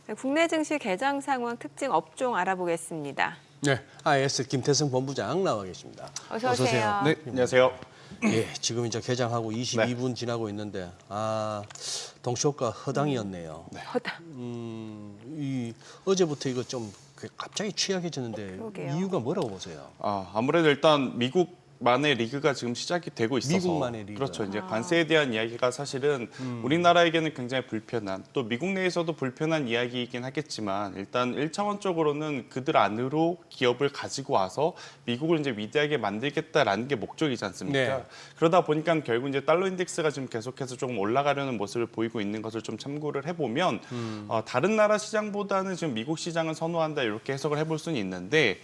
네, 국내 증시 개장 상황 특징 업종 알아보겠습니다. 네, IS 김태승 본부장 나와 계십니다. 어서 오세요. 네, 안녕하세요. 예, 지금 이제 개장하고 22분 지나고 있는데 동시효과 허당이었네요. 허다. 이 어제부터 이거 좀 갑자기 취약해졌는데 그러게요. 이유가 뭐라고 보세요? 아무래도 일단 미국만의 리그가 지금 시작이 되고 있어서 미국만의 리그. 그렇죠. 이제 관세에 대한 이야기가 사실은 우리나라에게는 굉장히 불편한 또 미국 내에서도 불편한 이야기이긴 하겠지만 일단 1차원적으로는 그들 안으로 기업을 가지고 와서 미국을 이제 위대하게 만들겠다라는 게 목적이지 않습니까? 네. 그러다 보니까 결국 이제 달러 인덱스가 지금 계속해서 조금 올라가려는 모습을 보이고 있는 것을 좀 참고를 해보면 다른 나라 시장보다는 지금 미국 시장을 선호한다 이렇게 해석을 해볼 수는 있는데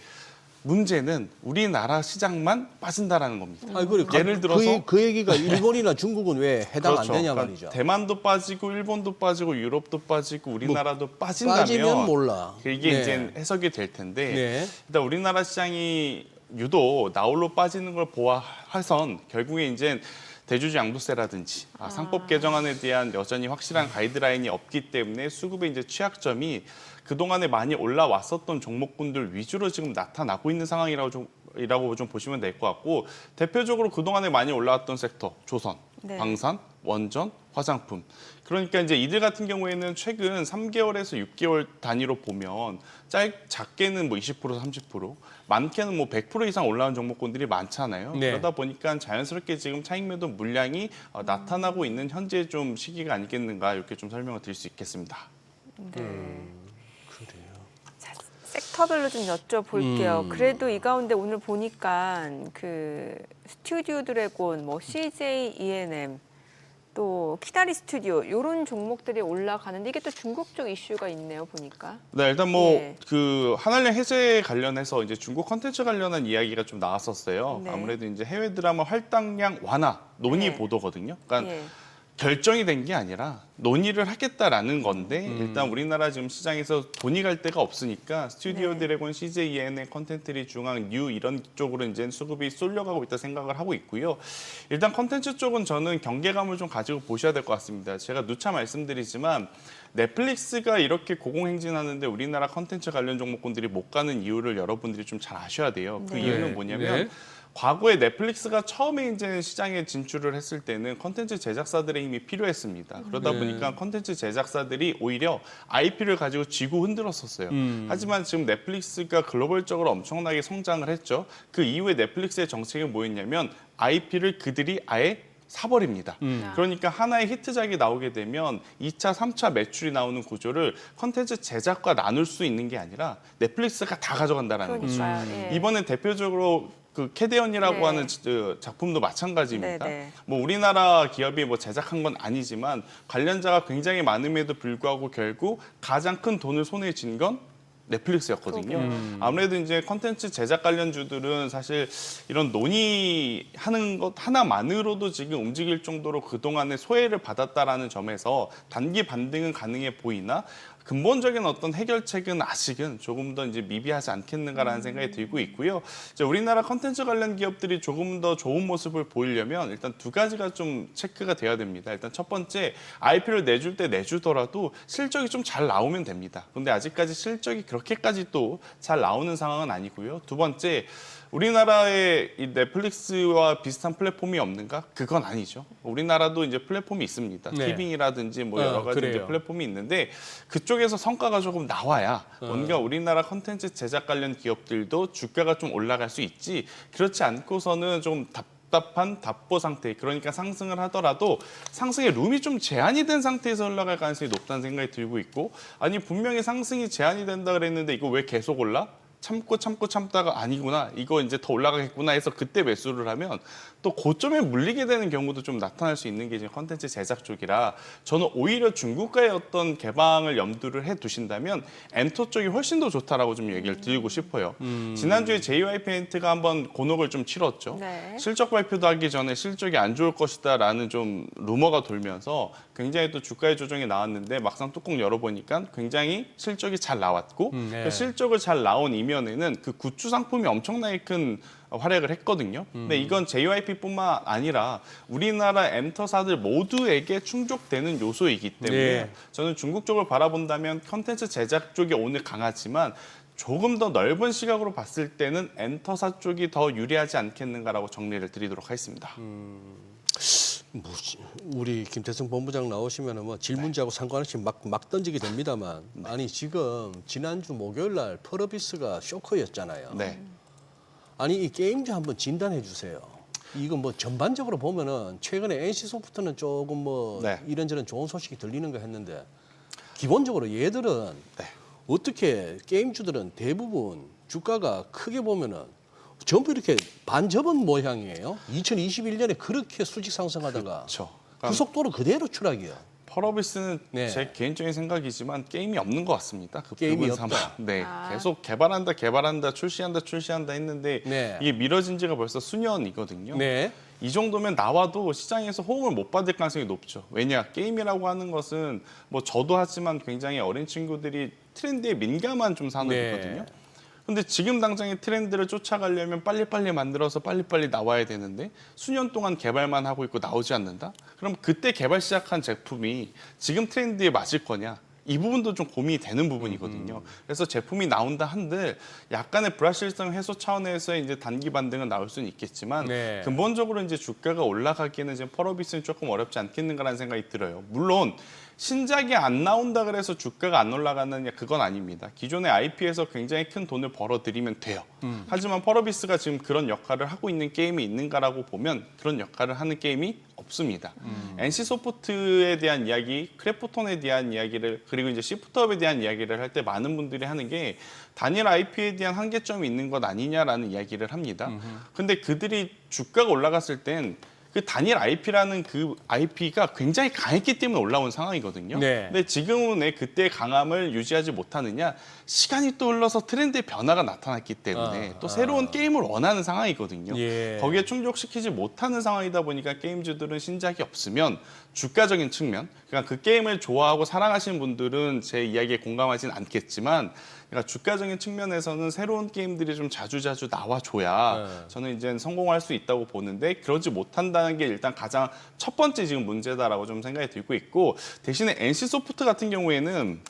문제는 우리나라 시장만 빠진다라는 겁니다. 예를 들어서 그 얘기가 일본이나 중국은 왜 해당 그렇죠. 안 되냐 그러니까 말이죠. 대만도 빠지고 일본도 빠지고 유럽도 빠지고 우리나라도 빠진다면 빠지면 몰라. 이게 네. 이제 해석이 될 텐데 네. 일단 우리나라 시장이 유독 나홀로 빠지는 걸 보아해선 결국에 이제 대주주 양도세라든지 상법 개정안에 대한 여전히 확실한 가이드라인이 없기 때문에 수급의 이제 취약점이 그동안에 많이 올라왔었던 종목군들 위주로 지금 나타나고 있는 상황이라고 좀 보시면 될 것 같고 대표적으로 그동안에 많이 올라왔던 섹터 조선, 네. 방산, 원전, 화장품. 그러니까 이제 이들 같은 경우에는 최근 3개월에서 6개월 단위로 보면 작게는 뭐 20%, 30%, 많게는 뭐 100% 이상 올라온 종목군들이 많잖아요. 네. 그러다 보니까 자연스럽게 지금 차익 매도 물량이 나타나고 있는 현재 좀 시기가 아니겠는가 이렇게 좀 설명을 드릴 수 있겠습니다. 자, 섹터별로 좀 여쭤볼게요. 그래도 이 가운데 오늘 보니까 그 스튜디오 드래곤, 뭐 CJ ENM, 또 키다리 스튜디오 이런 종목들이 올라가는데 이게 또 중국 쪽 이슈가 있네요 보니까. 네, 일단 뭐 예. 그 한알령 해제 관련해서 이제 중국 컨텐츠 관련한 이야기가 좀 나왔었어요. 네. 아무래도 이제 해외 드라마 할당량 완화 논의 네. 보도거든요. 그러니까 예. 결정이 된 게 아니라 논의를 하겠다라는 건데 일단 우리나라 지금 시장에서 돈이 갈 데가 없으니까 스튜디오 네. 드래곤, CJ ENM, 컨텐츠리 중앙, 뉴 이런 쪽으로 이제 수급이 쏠려가고 있다 생각을 하고 있고요. 일단 컨텐츠 쪽은 저는 경계감을 좀 가지고 보셔야 될 것 같습니다. 제가 누차 말씀드리지만 넷플릭스가 이렇게 고공행진하는데 우리나라 컨텐츠 관련 종목군들이 못 가는 이유를 여러분들이 좀 잘 아셔야 돼요. 그 네. 이유는 뭐냐면 과거에 넷플릭스가 처음에 이제 시장에 진출을 했을 때는 컨텐츠 제작사들의 힘이 필요했습니다. 그러다 보니까 컨텐츠 제작사들이 오히려 IP를 가지고 쥐고 흔들었었어요. 하지만 지금 넷플릭스가 글로벌적으로 엄청나게 성장을 했죠. 그 이후에 넷플릭스의 정책이 뭐였냐면 IP를 그들이 아예 사버립니다. 그러니까 하나의 히트작이 나오게 되면 2차, 3차 매출이 나오는 구조를 컨텐츠 제작과 나눌 수 있는 게 아니라 넷플릭스가 다 가져간다는 거죠. 그러니까요. 예. 이번에 대표적으로 그 캐대언이라고 네. 하는 작품도 마찬가지입니다. 네, 네. 뭐 우리나라 기업이 뭐 제작한 건 아니지만 관련자가 굉장히 많음에도 불구하고 결국 가장 큰 돈을 손에 쥔 건 넷플릭스였거든요. 아무래도 이제 컨텐츠 제작 관련주들은 사실 이런 논의하는 것 하나만으로도 지금 움직일 정도로 그동안에 소외를 받았다라는 점에서 단기 반등은 가능해 보이나 근본적인 어떤 해결책은 아직은 조금 더 이제 미비하지 않겠는가라는 생각이 들고 있고요. 이제 우리나라 컨텐츠 관련 기업들이 조금 더 좋은 모습을 보이려면 일단 두 가지가 좀 체크가 돼야 됩니다. 일단 첫 번째, IP를 내줄 때 내주더라도 실적이 좀 잘 나오면 됩니다. 그런데 아직까지 실적이 그렇게까지 또 잘 나오는 상황은 아니고요. 두 번째, 우리나라에 이 넷플릭스와 비슷한 플랫폼이 없는가? 그건 아니죠. 우리나라도 이제 플랫폼이 있습니다. 네. 티빙이라든지 뭐 여러 가지 이제 그래요. 플랫폼이 있는데 그쪽에서 성과가 조금 나와야 뭔가 우리나라 컨텐츠 제작 관련 기업들도 주가가 좀 올라갈 수 있지. 그렇지 않고서는 좀 답답한 답보 상태, 그러니까 상승을 하더라도 상승의 룸이 좀 제한이 된 상태에서 올라갈 가능성이 높다는 생각이 들고 있고, 아니 분명히 상승이 제한이 된다 그랬는데 이거 왜 계속 올라? 참다가 아니구나, 이거 이제 더 올라가겠구나 해서 그때 매수를 하면 또 고점에 물리게 되는 경우도 좀 나타날 수 있는 게 이제 컨텐츠 제작 쪽이라 저는 오히려 중국과의 어떤 개방을 염두를 해 두신다면 엔터 쪽이 훨씬 더 좋다라고 좀 얘기를 드리고 싶어요. 지난주에 JYP엔트가 한번 곤혹을 좀 치렀죠. 네. 실적 발표도 하기 전에 실적이 안 좋을 것이다라는 좀 루머가 돌면서 굉장히 또 주가의 조정이 나왔는데 막상 뚜껑 열어보니까 굉장히 실적이 잘 나왔고 네. 그 실적을 잘 나온 이면에는 그 굿즈 상품이 엄청나게 큰 활약을 했거든요. 근데 이건 JYP뿐만 아니라 우리나라 엔터사들 모두에게 충족되는 요소이기 때문에 네. 저는 중국 쪽을 바라본다면 컨텐츠 제작 쪽이 오늘 강하지만 조금 더 넓은 시각으로 봤을 때는 엔터사 쪽이 더 유리하지 않겠는가라고 정리를 드리도록 하겠습니다. 우리 김태성 본부장 나오시면은 뭐 질문지하고 상관없이 막 던지게 됩니다만 아니 지금 지난주 목요일 날 펄어비스가 쇼커였잖아요. 네. 아니 이 게임즈 한번 진단해 주세요. 이거 뭐 전반적으로 보면은 최근에 NC 소프트는 조금 뭐 네. 이런저런 좋은 소식이 들리는 거 했는데 기본적으로 얘들은 네. 어떻게 게임주들은 대부분 주가가 크게 보면은 전부 이렇게 반접은 모양이에요. 2021년에 그렇게 수직 상승하다가 그렇죠. 그 속도로 그대로 추락이에요. 펄어비스는 네. 제 개인적인 생각이지만 게임이 없는 것 같습니다. 그 게임이 부분 없다. 삼아. 네, 아. 계속 개발한다, 출시한다 했는데 네. 이게 미뤄진 지가 벌써 수년이거든요. 네. 이 정도면 나와도 시장에서 호응을 못 받을 가능성이 높죠. 왜냐, 게임이라고 하는 것은 뭐 저도 하지만 굉장히 어린 친구들이 트렌드에 민감한 좀 산업이거든요. 근데 지금 당장의 트렌드를 쫓아가려면 빨리빨리 만들어서 빨리빨리 나와야 되는데 수년 동안 개발만 하고 있고 나오지 않는다? 그럼 그때 개발 시작한 제품이 지금 트렌드에 맞을 거냐? 이 부분도 좀 고민이 되는 부분이거든요. 그래서 제품이 나온다 한들 약간의 불확실성 해소 차원에서 이제 단기 반등은 나올 수는 있겠지만 네. 근본적으로 이제 주가가 올라가기에는 지금 펄어비스는 조금 어렵지 않겠는가라는 생각이 들어요. 물론 신작이 안 나온다 그래서 주가가 안 올라가느냐 그건 아닙니다. 기존의 IP에서 굉장히 큰 돈을 벌어들이면 돼요. 하지만 펄어비스가 지금 그런 역할을 하고 있는 게임이 있는가라고 보면 그런 역할을 하는 게임이 없습니다. NC소프트에 대한 이야기, 크래프톤에 대한 이야기를 그리고 이제 시프트업에 대한 이야기를 할 때 많은 분들이 하는 게 단일 IP에 대한 한계점이 있는 것 아니냐라는 이야기를 합니다. 근데 그들이 주가가 올라갔을 땐 그 단일 IP라는 그 IP가 굉장히 강했기 때문에 올라온 상황이거든요. 네. 근데 지금은 왜 그때의 강함을 유지하지 못하느냐? 시간이 또 흘러서 트렌드의 변화가 나타났기 때문에 또 새로운 게임을 원하는 상황이거든요. 예. 거기에 충족시키지 못하는 상황이다 보니까 게임주들은 신작이 없으면 주가적인 측면, 그러니까 그 게임을 좋아하고 사랑하시는 분들은 제 이야기에 공감하진 않겠지만 그러니까 주가적인 측면에서는 새로운 게임들이 좀 자주자주 나와줘야 저는 이제 성공할 수 있다고 보는데 그러지 못한다는 게 일단 가장 첫 번째 지금 문제다라고 좀 생각이 들고 있고 대신에 NC소프트 같은 경우에는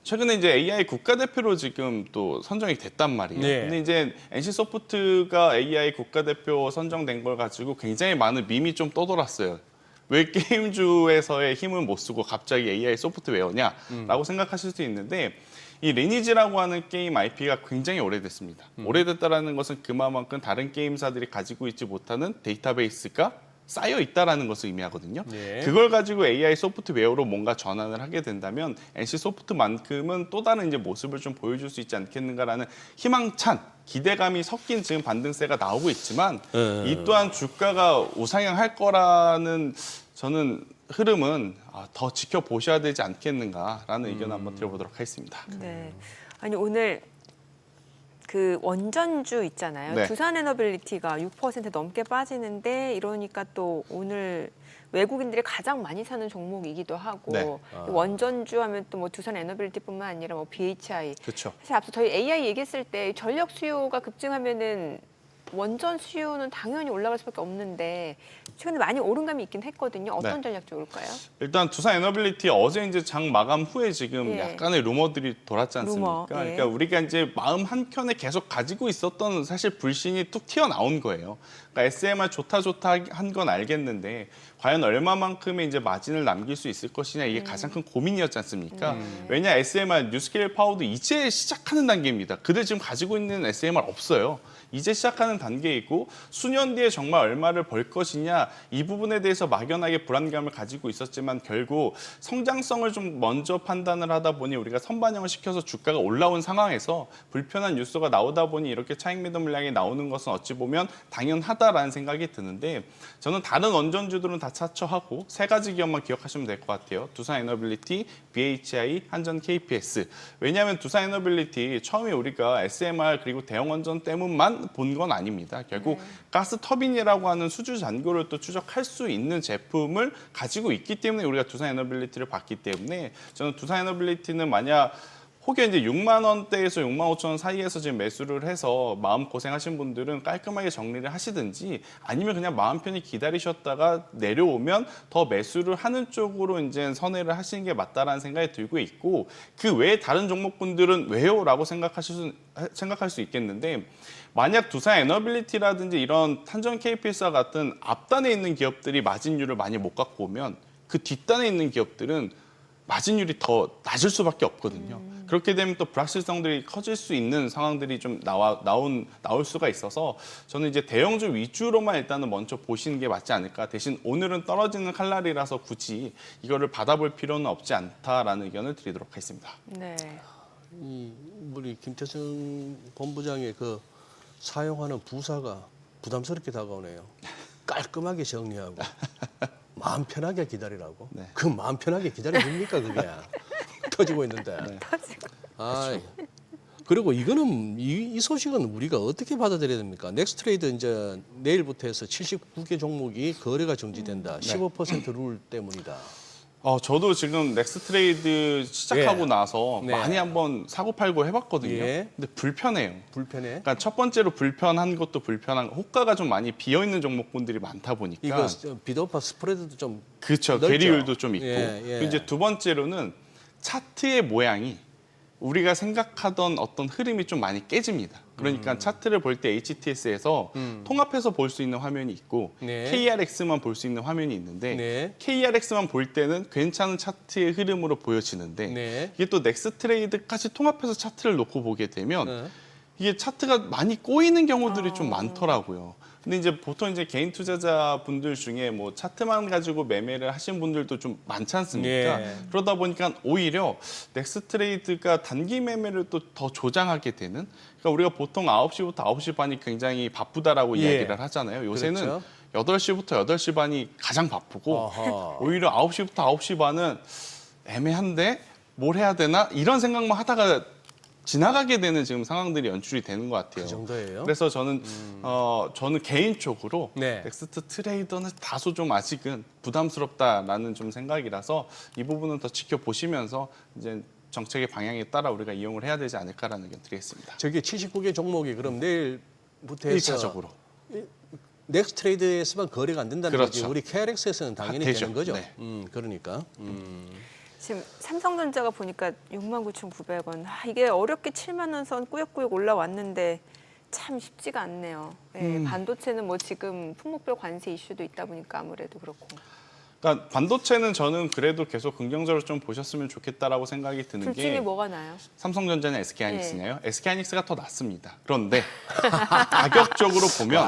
최근에 이제 AI 국가대표로 지금 또 선정이 됐단 말이에요. 네. 근데 이제 NC소프트가 AI 국가대표 선정된 걸 가지고 굉장히 많은 밈이 좀 떠돌았어요. 왜 게임주에서의 힘을 못 쓰고 갑자기 AI 소프트웨어냐라고 생각하실 수 있는데 이 리니지라고 하는 게임 IP가 굉장히 오래됐습니다. 오래됐다라는 것은 그만큼 다른 게임사들이 가지고 있지 못하는 데이터베이스가 쌓여 있다라는 것을 의미하거든요. 네. 그걸 가지고 AI 소프트웨어로 뭔가 전환을 하게 된다면 NC 소프트만큼은 또 다른 이제 모습을 좀 보여줄 수 있지 않겠는가라는 희망찬 기대감이 섞인 지금 반등세가 나오고 있지만 이 또한 주가가 우상향할 거라는 저는 흐름은 더 지켜보셔야 되지 않겠는가라는 의견을 한번 드려보도록 하겠습니다. 네. 아니 오늘 그 원전주 있잖아요. 네. 두산에너빌리티가 6% 넘게 빠지는데 이러니까 또 오늘 외국인들이 가장 많이 사는 종목이기도 하고 네. 원전주 하면 또 뭐 두산에너빌리티뿐만 아니라 뭐 BHI. 그렇죠. 사실 앞서 저희 AI 얘기했을 때 전력 수요가 급증하면은 원전 수요는 당연히 올라갈 수밖에 없는데 최근에 많이 오른 감이 있긴 했거든요. 어떤 네. 전략 좋을까요? 일단 두산에너빌리티 어제 이제 장 마감 후에 지금 예. 약간의 루머들이 돌았지 않습니까? 루머, 예. 그러니까 우리가 이제 마음 한 켠에 계속 가지고 있었던 사실 불신이 툭 튀어나온 거예요. 그러니까 SMR 좋다 한 건 알겠는데 과연 얼마만큼의 이제 마진을 남길 수 있을 것이냐 이게 가장 큰 고민이었지 않습니까? 왜냐 SMR 뉴스케일 파워도 이제 시작하는 단계입니다. 그들 지금 가지고 있는 SMR 없어요. 이제 시작하는 단계이고 수년 뒤에 정말 얼마를 벌 것이냐 이 부분에 대해서 막연하게 불안감을 가지고 있었지만 결국 성장성을 좀 먼저 판단을 하다 보니 우리가 선반영을 시켜서 주가가 올라온 상황에서 불편한 뉴스가 나오다 보니 이렇게 차익 매도 물량이 나오는 것은 어찌 보면 당연하다라는 생각이 드는데 저는 다른 원전주들은 다 차처하고 세 가지 기업만 기억하시면 될 것 같아요. 두산에너빌리티, BHI, 한전 KPS. 왜냐하면 두산에너빌리티 처음에 우리가 SMR 그리고 대형 원전 때문만 본 건 아닙니다. 결국 가스 터빈이라고 하는 수주 잔고를 또 추적할 수 있는 제품을 가지고 있기 때문에 우리가 두산에너빌리티를 봤기 때문에 저는 두산에너빌리티는 만약 혹여 이제 6만 원대에서 6만 5천 원 사이에서 지금 매수를 해서 마음 고생하신 분들은 깔끔하게 정리를 하시든지 아니면 그냥 마음 편히 기다리셨다가 내려오면 더 매수를 하는 쪽으로 이제 선회를 하시는 게 맞다라는 생각이 들고 있고 그 외에 다른 종목분들은 왜요?라고 생각할 수 있겠는데 만약 두산 에너빌리티라든지 이런 한전 KPS와 같은 앞단에 있는 기업들이 마진율을 많이 못 갖고 오면 그 뒷단에 있는 기업들은 마진율이 더 낮을 수밖에 없거든요. 그렇게 되면 또 불확실성들이 커질 수 있는 상황들이 좀 나올 수가 있어서 저는 이제 대형주 위주로만 일단은 먼저 보시는 게 맞지 않을까. 대신 오늘은 떨어지는 칼날이라서 굳이 이거를 받아볼 필요는 없지 않다라는 의견을 드리도록 하겠습니다. 네. 이 우리 김태성 본부장의 그 사용하는 부사가 부담스럽게 다가오네요. 깔끔하게 정리하고 마음 편하게 기다리라고. 네. 그 마음 편하게 기다려줍니까 그게? 터지고 있는데. 네. 아, 그리고 이거는 이 소식은 우리가 어떻게 받아들여야 됩니까? 넥스트레이드 이제 내일부터 해서 79개 종목이 거래가 정지된다. 15%룰 때문이다. 저도 지금 넥스트레이드 시작하고 예. 나서 네. 많이 한번 사고 팔고 해봤거든요. 예. 근데 불편해요. 불편해. 그러니까 첫 번째로 불편한 것도 불편한 호가가 좀 많이 비어 있는 종목분들이 많다 보니까 이거 비도파 스프레드도 좀 그렇죠. 넓죠? 괴리율도 좀 있고. 예, 예. 그리고 이제 두 번째로는 차트의 모양이 우리가 생각하던 어떤 흐름이 좀 많이 깨집니다. 그러니까 차트를 볼 때 HTS에서 통합해서 볼 수 있는 화면이 있고 네. KRX만 볼 수 있는 화면이 있는데 네. KRX만 볼 때는 괜찮은 차트의 흐름으로 보여지는데 네. 이게 또 넥스트레이드까지 통합해서 차트를 놓고 보게 되면 네. 이게 차트가 많이 꼬이는 경우들이 좀 많더라고요. 근데 이제 보통 이제 개인 투자자 분들 중에 뭐 차트만 가지고 매매를 하신 분들도 좀 많지 않습니까? 예. 그러다 보니까 오히려 넥스트레이드가 단기 매매를 또 더 조장하게 되는. 그러니까 우리가 보통 9시부터 9시 반이 굉장히 바쁘다라고 예. 이야기를 하잖아요. 요새는 그렇죠. 8시부터 8시 반이 가장 바쁘고 아하. 오히려 9시부터 9시 반은 애매한데 뭘 해야 되나 이런 생각만 하다가 지나가게 되는 지금 상황들이 연출이 되는 것 같아요. 그 정도예요? 그래서 저는 저는 개인적으로 네. 넥스트 트레이더는 다소 좀 아직은 부담스럽다라는 좀 생각이라서 이 부분은 더 지켜보시면서 이제 정책의 방향에 따라 우리가 이용을 해야 되지 않을까라는 의견 드리겠습니다. 저기 79개 종목이 그럼 내일부터 해서 1차적으로. 넥스트레이드에서만 거래가 안 된다는 그렇죠. 거지. 우리 KRX에서는 당연히 되죠. 되는 거죠. 네. 그러니까. 지금 삼성전자가 보니까 69,900원. 이게 어렵게 7만 원 선 꾸역꾸역 올라왔는데 참 쉽지가 않네요. 예, 반도체는 뭐 지금 품목별 관세 이슈도 있다 보니까 아무래도 그렇고. 그러니까 반도체는 저는 그래도 계속 긍정적으로 좀 보셨으면 좋겠다라고 생각이 드는 둘 중에 게 뭐가 나요? 삼성전자냐 SK하이닉스냐요? SK하이닉스가 더 낫습니다. 그런데 가격적으로 보면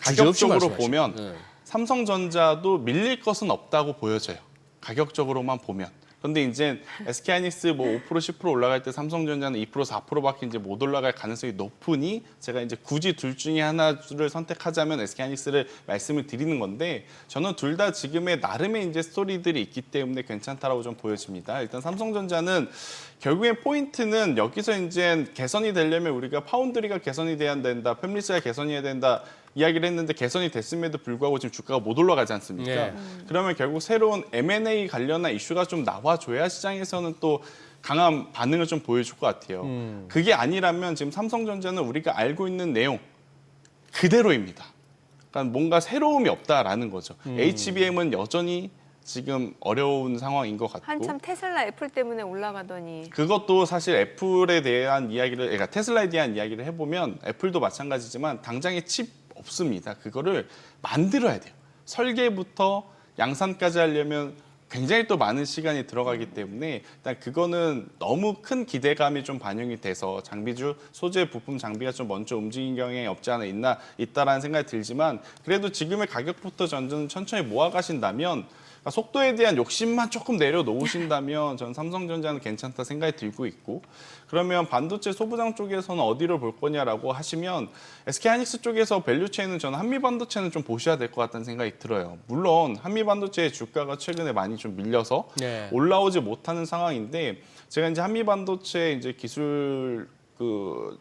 주저없이 가격적으로 말씀하시죠. 보면 네. 삼성전자도 밀릴 것은 없다고 보여져요. 가격적으로만 보면. 그런데 이제 SK하이닉스 뭐 5% 10% 올라갈 때 삼성전자는 2% 4%밖에 이제 못 올라갈 가능성이 높으니 제가 이제 굳이 둘 중에 하나를 선택하자면 SK하이닉스를 말씀을 드리는 건데 저는 둘 다 지금의 나름의 이제 스토리들이 있기 때문에 괜찮다라고 좀 보여집니다. 일단 삼성전자는 결국엔 포인트는 여기서 이제 개선이 되려면 우리가 파운드리가 개선이 돼야 된다, 팹리스가 개선해야 된다. 이야기를 했는데 개선이 됐음에도 불구하고 지금 주가가 못 올라가지 않습니까? 네. 그러면 결국 새로운 M&A 관련한 이슈가 좀 나와줘야 시장에서는 또 강한 반응을 좀 보여줄 것 같아요. 그게 아니라면 지금 삼성전자는 우리가 알고 있는 내용 그대로입니다. 그러니까 뭔가 새로움이 없다라는 거죠. HBM은 여전히 지금 어려운 상황인 것 같고 한참 테슬라 애플 때문에 올라가더니 그것도 사실 애플에 대한 이야기를, 그러니까 테슬라에 대한 이야기를 해보면 애플도 마찬가지지만 당장에 칩 없습니다. 그거를 만들어야 돼요. 설계부터 양산까지 하려면 굉장히 또 많은 시간이 들어가기 때문에 일단 그거는 너무 큰 기대감이 좀 반영이 돼서 장비주 소재 부품 장비가 좀 먼저 움직인 경향이 없지 않아 있다라는 생각이 들지만 그래도 지금의 가격부터 저는 천천히 모아가신다면 그러니까 속도에 대한 욕심만 조금 내려놓으신다면 저는 삼성전자는 괜찮다 생각이 들고 있고 그러면 반도체 소부장 쪽에서는 어디를 볼 거냐라고 하시면 SK하이닉스 쪽에서 밸류체인은 저는 한미반도체는 좀 보셔야 될 것 같다는 생각이 들어요. 물론 한미반도체의 주가가 최근에 많이 좀 밀려서 네. 올라오지 못하는 상황인데 제가 이제 한미반도체 이제 기술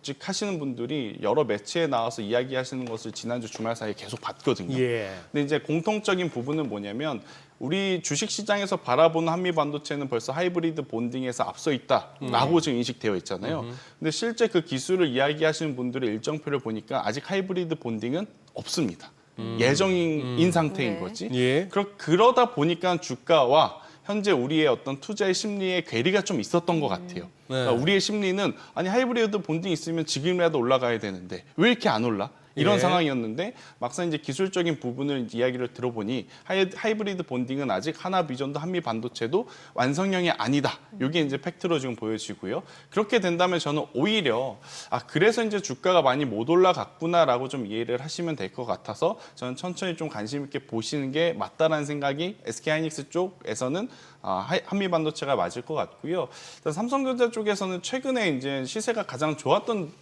직 하시는 분들이 여러 매체에 나와서 이야기하시는 것을 지난주 주말 사이에 계속 봤거든요. 예. 근데 이제 공통적인 부분은 뭐냐면 우리 주식 시장에서 바라보는 한미 반도체는 벌써 하이브리드 본딩에서 앞서 있다라고 지금 인식되어 있잖아요. 근데 실제 그 기술을 이야기하시는 분들의 일정표를 보니까 아직 하이브리드 본딩은 없습니다. 예정인 상태인 네. 거지. 예. 그러다 보니까 주가와 현재 우리의 어떤 투자의 심리에 괴리가 좀 있었던 것 같아요. 그러니까 우리의 심리는 아니 하이브리드 본딩 있으면 지금이라도 올라가야 되는데 왜 이렇게 안 올라? 이런 예. 상황이었는데 막상 이제 기술적인 부분을 이야기를 들어보니 하이브리드 본딩은 아직 하나 비전도 한미 반도체도 완성형이 아니다. 이게 이제 팩트로 지금 보여지고요. 그렇게 된다면 저는 오히려 그래서 이제 주가가 많이 못 올라갔구나라고 좀 이해를 하시면 될 것 같아서 저는 천천히 좀 관심 있게 보시는 게 맞다라는 생각이 SK하이닉스 쪽에서는 한미 반도체가 맞을 것 같고요. 일단 삼성전자 쪽에서는 최근에 이제 시세가 가장 좋았던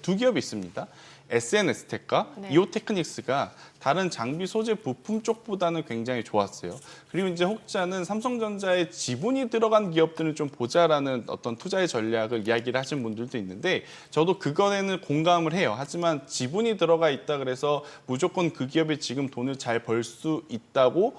두 기업이 있습니다. SNS텍과 네. 이오테크닉스가 다른 장비 소재 부품 쪽보다는 굉장히 좋았어요. 그리고 이제 혹자는 삼성전자에 지분이 들어간 기업들을 좀 보자라는 어떤 투자의 전략을 이야기를 하신 분들도 있는데 저도 그거에는 공감을 해요. 하지만 지분이 들어가 있다 그래서 무조건 그 기업이 지금 돈을 잘 벌 수 있다고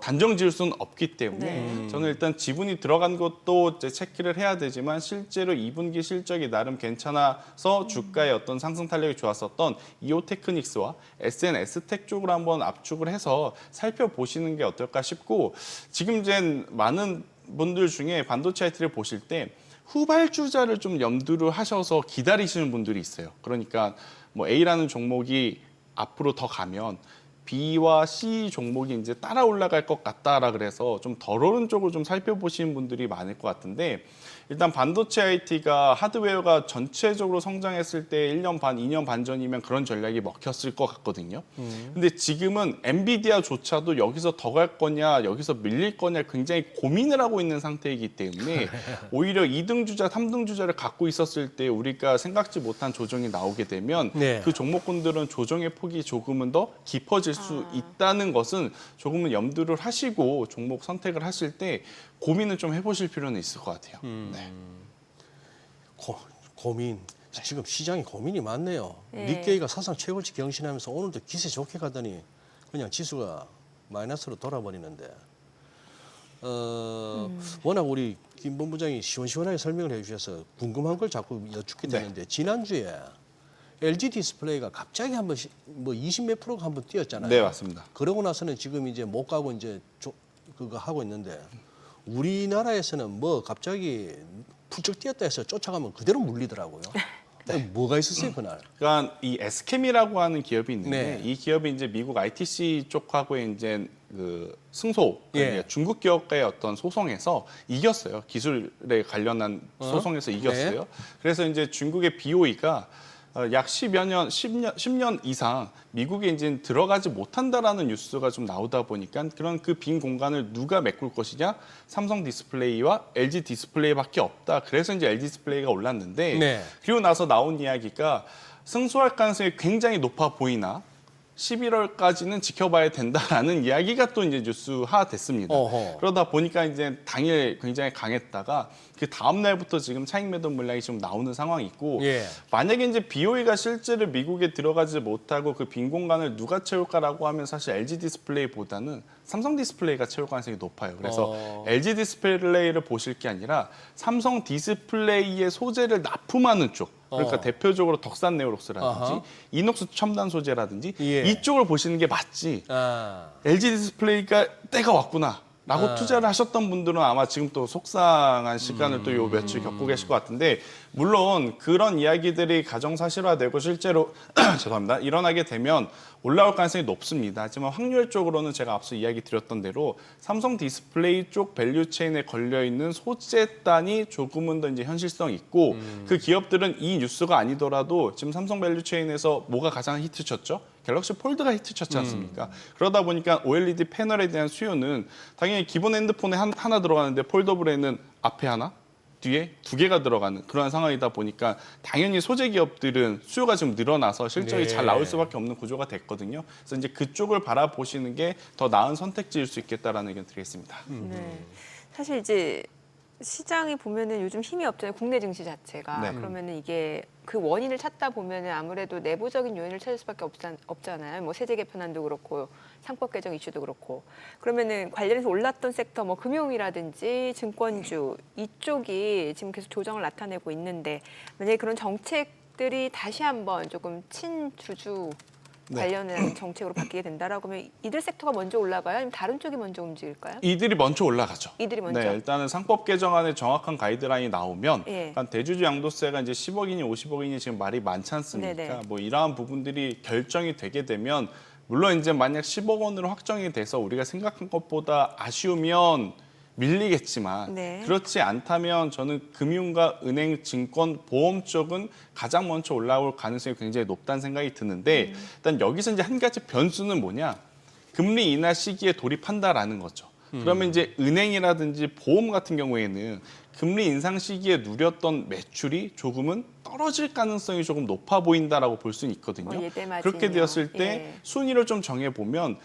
단정 지을 수는 없기 때문에 네. 저는 일단 지분이 들어간 것도 이제 체크를 해야 되지만 실제로 2분기 실적이 나름 괜찮아서 주가의 어떤 상승 탄력이 좋았었던 이오테크닉스와 SNS텍 쪽으로 한번 압축을 해서 살펴보시는 게 어떨까 싶고 지금 이제 많은 분들 중에 반도체 IT를 보실 때 후발주자를 좀 염두를 하셔서 기다리시는 분들이 있어요. 그러니까 뭐 A라는 종목이 앞으로 더 가면 B와 C 종목이 이제 따라 올라갈 것 같다라 그래서 좀 덜 오른 쪽을 좀 살펴보시는 분들이 많을 것 같은데 일단 반도체 IT가 하드웨어가 전체적으로 성장했을 때 1년 반, 2년 반 전이면 그런 전략이 먹혔을 것 같거든요. 근데 지금은 엔비디아조차도 여기서 더 갈 거냐, 여기서 밀릴 거냐 굉장히 고민을 하고 있는 상태이기 때문에 오히려 2등 주자, 3등 주자를 갖고 있었을 때 우리가 생각지 못한 조정이 나오게 되면 네. 그 종목군들은 조정의 폭이 조금은 더 깊어질 수 있다는 것은 조금은 염두를 하시고 종목 선택을 하실 때 고민을 좀 해보실 필요는 있을 것 같아요. 네. 고민. 지금 시장에 고민이 많네요. 네. 니케이가 사상 최고치 경신하면서 오늘도 기세 좋게 가더니 그냥 지수가 마이너스로 돌아버리는데 워낙 우리 김 본부장이 시원시원하게 설명을 해주셔서 궁금한 걸 자꾸 여쭙게 되는데 지난주에 LG 디스플레이가 갑자기 한번 뭐 20몇 프로가 한번 뛰었잖아요. 네, 맞습니다. 그러고 나서는 지금 이제 못 가고 이제 그거 하고 있는데 우리나라에서는 뭐 갑자기 훌쩍 뛰었다 해서 쫓아가면 그대로 물리더라고요. 뭐가 있었어요 그날? 그러니까 이 에스캠이라고 하는 기업이 있는데 네. 이 기업이 이제 미국 ITC 쪽하고의 이제 그 승소, 예. 그러니까 중국 기업과의 어떤 소송에서 이겼어요. 기술에 관련한 소송에서 이겼어요. 네. 그래서 이제 중국의 BOE가 약 10년 이상 미국에 이제 들어가지 못한다라는 뉴스가 좀 나오다 보니까 그런 그 빈 공간을 누가 메꿀 것이냐? 삼성 디스플레이와 LG 디스플레이밖에 없다. 그래서 이제 LG 디스플레이가 올랐는데 네. 그리고 나서 나온 이야기가 승소할 가능성이 굉장히 높아 보이나 11월까지는 지켜봐야 된다라는 이야기가 또 이제 뉴스화 됐습니다. 어허. 그러다 보니까 이제 당일 굉장히 강했다가 그 다음 날부터 지금 차익 매도 물량이 좀 나오는 상황이 있고 예. 만약에 이제 BOE가 실제로 미국에 들어가지 못하고 그 빈 공간을 누가 채울까라고 하면 사실 LG 디스플레이보다는 삼성 디스플레이가 채울 가능성이 높아요. 그래서 LG 디스플레이를 보실 게 아니라 삼성 디스플레이의 소재를 납품하는 쪽. 그러니까 대표적으로 덕산 네오록스라든지 아하. 이녹스 첨단 소재라든지 예. 이쪽을 보시는 게 맞지. 아, LG 디스플레이가 때가 왔구나. 라고 투자를 하셨던 분들은 아마 지금 또 속상한 시간을 또 요 며칠 겪고 계실 것 같은데 물론 그런 이야기들이 가정사실화되고 실제로 죄송합니다. 일어나게 되면 올라올 가능성이 높습니다. 하지만 확률적으로는 제가 앞서 이야기 드렸던 대로 삼성 디스플레이 쪽 밸류체인에 걸려있는 소재단이 조금은 더 이제 현실성이 있고 그 기업들은 이 뉴스가 아니더라도 지금 삼성 밸류체인에서 뭐가 가장 히트쳤죠? 갤럭시 폴드가 히트쳤지 않습니까? 그러다 보니까 OLED 패널에 대한 수요는 당연히 기본 핸드폰에 하나 들어가는데 폴더블에는 앞에 하나, 뒤에 두 개가 들어가는 그런 상황이다 보니까 당연히 소재 기업들은 수요가 지금 늘어나서 실적이 네. 잘 나올 수밖에 없는 구조가 됐거든요. 그래서 이제 그쪽을 바라보시는 게 더 나은 선택지일 수 있겠다라는 의견 드리겠습니다. 네. 사실 이제 시장이 보면은 요즘 힘이 없잖아요. 국내 증시 자체가. 네. 그러면은 이게 그 원인을 찾다 보면은 아무래도 내부적인 요인을 찾을 수밖에 없잖아요. 뭐 세제 개편안도 그렇고 상법 개정 이슈도 그렇고. 그러면은 관련해서 올랐던 섹터 뭐 금융이라든지 증권주 이쪽이 지금 계속 조정을 나타내고 있는데 만약에 그런 정책들이 다시 한번 조금 친주주 네. 관련한 정책으로 바뀌게 된다라고 하면 이들 섹터가 먼저 올라가요? 아니면 다른 쪽이 먼저 움직일까요? 이들이 먼저 올라가죠. 이들이 먼저. 네, 일단은 상법 개정안에 정확한 가이드라인이 나오면 예. 그러니까 대주주 양도세가 이제 10억이니 50억이니 지금 말이 많지 않습니까? 네네. 뭐 이러한 부분들이 결정이 되게 되면 물론 이제 만약 10억 원으로 확정이 돼서 우리가 생각한 것보다 아쉬우면 밀리겠지만 네. 그렇지 않다면 저는 금융과 은행, 증권, 보험 쪽은 가장 먼저 올라올 가능성이 굉장히 높다는 생각이 드는데 일단 여기서 이제 한 가지 변수는 뭐냐? 금리 인하 시기에 돌입한다라는 거죠. 그러면 이제 은행이라든지 보험 같은 경우에는 금리 인상 시기에 누렸던 매출이 조금은 떨어질 가능성이 조금 높아 보인다라고 볼 수는 있거든요. 예대 마진이요. 그렇게 되었을 때 예. 순위를 좀 정해 보면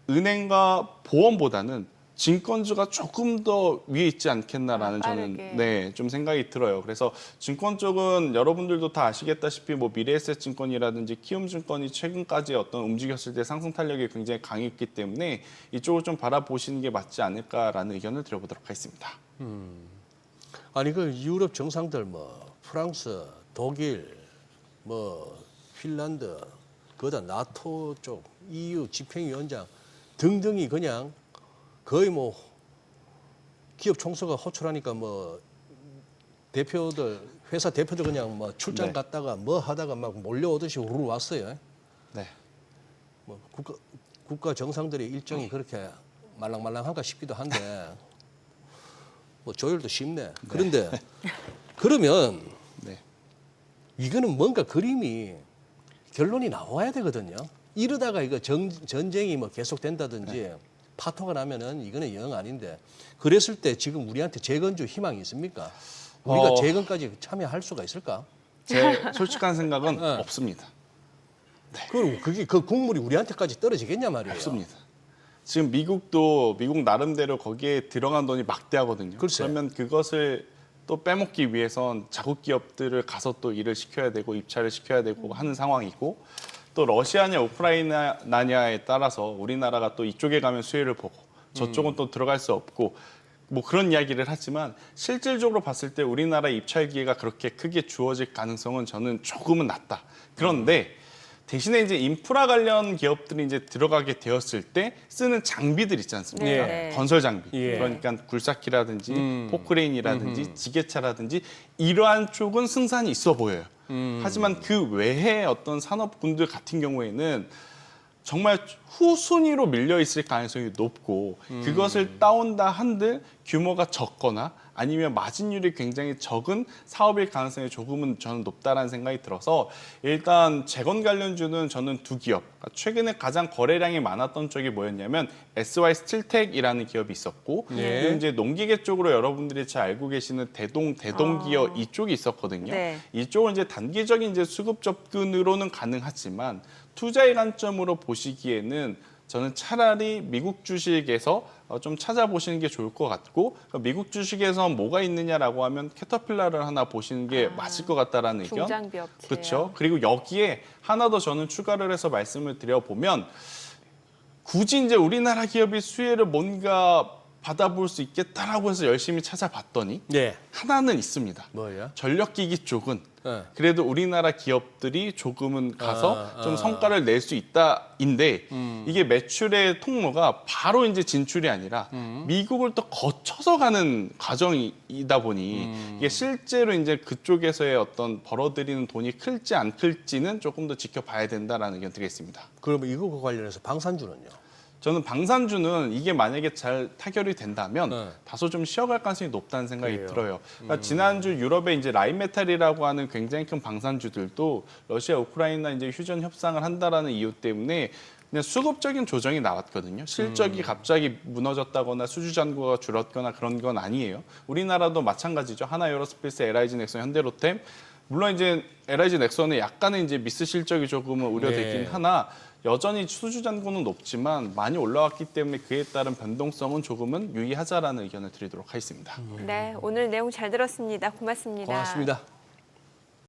은행과 보험보다는 증권주가 조금 더 위에 있지 않겠나라는 저는 빠르게. 좀 생각이 들어요. 그래서 증권 쪽은 여러분들도 다 아시겠다시피 뭐 미래에셋증권이라든지 키움증권이 최근까지 어떤 움직였을 때 상승 탄력이 굉장히 강했기 때문에 이쪽을 좀 바라보시는 게 맞지 않을까라는 의견을 드려보도록 하겠습니다. 아니 그 유럽 정상들 뭐 프랑스, 독일, 뭐 핀란드, 그다 나토 쪽 EU 집행위원장 등등이 그냥 거의 뭐 기업 총수가 호출하니까 뭐 대표들 회사 대표들 그냥 뭐 출장 네. 갔다가 뭐 하다가 막 몰려오듯이 우르르 왔어요. 네. 뭐 국가 정상들의 일정이 그렇게 말랑말랑한가 싶기도 한데 뭐 조율도 쉽네. 그런데 그러면 네. 이거는 뭔가 그림이 결론이 나와야 되거든요. 이러다가 이거 전쟁이 뭐 계속된다든지 파토가 나면은 이거는 영 아닌데 그랬을 때 지금 우리한테 재건주 희망이 있습니까? 우리가 재건까지 참여할 수가 있을까? 제 솔직한 생각은 네. 없습니다. 그리고 그게 그 국물이 우리한테까지 떨어지겠냐 말이에요. 없습니다. 지금 미국 나름대로 거기에 들어간 돈이 막대하거든요. 글쎄. 그러면 그것을 또 빼먹기 위해선 자국 기업들을 가서 또 일을 시켜야 되고 입찰을 시켜야 되고 하는 상황이고 또 러시아냐 우크라이나냐에 따라서 우리나라가 또 이쪽에 가면 수혜를 보고 저쪽은 또 들어갈 수 없고 뭐 그런 이야기를 하지만 실질적으로 봤을 때 우리나라 입찰 기회가 그렇게 크게 주어질 가능성은 저는 조금은 낮다. 그런데 대신에 이제 인프라 관련 기업들이 이제 들어가게 되었을 때 쓰는 장비들 있지 않습니까? 네. 건설 장비. 예. 그러니까 굴삭기라든지 포크레인이라든지 지게차라든지 이러한 쪽은 승산이 있어 보여요. 하지만 그 외에 어떤 산업군들 같은 경우에는 정말 후순위로 밀려 있을 가능성이 높고 그것을 따온다 한들 규모가 적거나 아니면 마진율이 굉장히 적은 사업일 가능성이 조금은 저는 높다라는 생각이 들어서 일단 재건 관련주는 저는 두 기업 최근에 가장 거래량이 많았던 쪽이 뭐였냐면 SY 스틸텍이라는 기업이 있었고 네. 그리고 이제 농기계 쪽으로 여러분들이 잘 알고 계시는 대동기어 이쪽이 있었거든요. 네. 이쪽은 이제 단기적인 이제 수급 접근으로는 가능하지만 투자의 관점으로 보시기에는 저는 차라리 미국 주식에서 좀 찾아보시는 게 좋을 것 같고 미국 주식에서 뭐가 있느냐라고 하면 캐터필라를 하나 보시는 게 맞을 것 같다라는 의견. 중장비 업체요. 그렇죠. 그리고 여기에 하나 더 저는 추가를 해서 말씀을 드려보면 굳이 이제 우리나라 기업이 수혜를 뭔가 받아볼 수 있겠다라고 해서 열심히 찾아봤더니 네. 하나는 있습니다. 뭐야? 전력기기 쪽은 네. 그래도 우리나라 기업들이 조금은 가서 좀 성과를 낼 수 있다인데 이게 매출의 통로가 바로 이제 진출이 아니라 미국을 또 거쳐서 가는 과정이다 보니 이게 실제로 이제 그쪽에서의 어떤 벌어들이는 돈이 클지 안 클지는 조금 더 지켜봐야 된다라는 의견 드리겠습니다. 그러면 이거와 관련해서 방산주는요? 저는 방산주는 이게 만약에 잘 타결이 된다면 네. 다소 좀 쉬어갈 가능성이 높다는 생각이 그래요. 들어요. 그러니까 지난주 유럽의 이제 라인메탈이라고 하는 굉장히 큰 방산주들도 러시아, 우크라이나 이제 휴전 협상을 한다라는 이유 때문에 그냥 수급적인 조정이 나왔거든요. 실적이 갑자기 무너졌다거나 수주 잔고가 줄었거나 그런 건 아니에요. 우리나라도 마찬가지죠. 하나에어로스페이스, LIG 넥슨, 현대로템 물론 이제 LIG 넥슨은 약간의 이제 미스 실적이 조금은 우려되긴 네. 하나 여전히 수주 잔고는 높지만 많이 올라왔기 때문에 그에 따른 변동성은 조금은 유의하자라는 의견을 드리도록 하겠습니다. 네, 오늘 내용 잘 들었습니다. 고맙습니다. 고맙습니다.